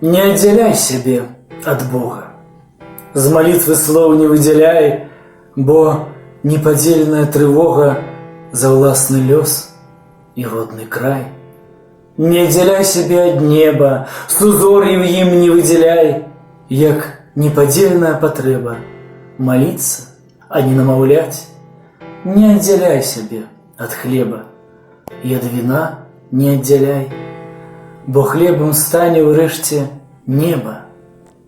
Не аддзяляй сябе ад Бога, з малітвы слоў не выдзяляй, бо непадзельная трывога за ўласны лёс і родны край. Не аддзяляй сябе ад неба, сузор'і ў ім не выдзяляй, як непадзельная патрэба маліцца, а не намаўляць. Не аддзяляй сябе ад хлеба і ад віна не аддзяляй, бо хлебам стане ўрэшце неба,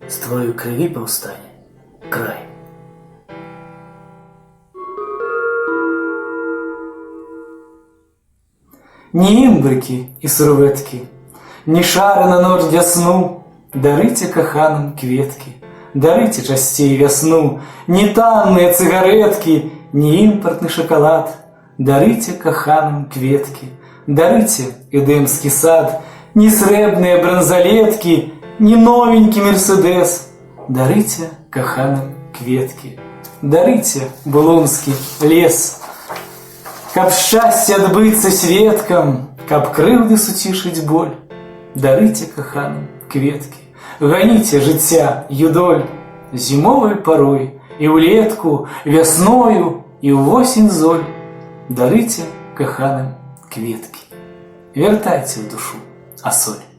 з твоёй крыві паўстане край. Ні імбрыкі і сурветкі, ні шары на ноч для сну, дарыце каханым кветкі, дарыце часцей вясну, ні танныя цыгареткі, ні імпартны шакалад, дарыце каханым кветкі, дарыце эдэмскі сад, ні срэбныя бранзалеткі, ні новенькі мерседес, дарыце каханым кветкі, дарыце булонскі лес. Каб шчасце адбыцца сведкам, каб крыўды суцішыць боль, дарыце каханым кветкі, ганіце жыцця юдоль зімовай парой і ўлетку, вясною і ўвосень золь, дарыце каханым кветкі, вяртайце ў душу асоль.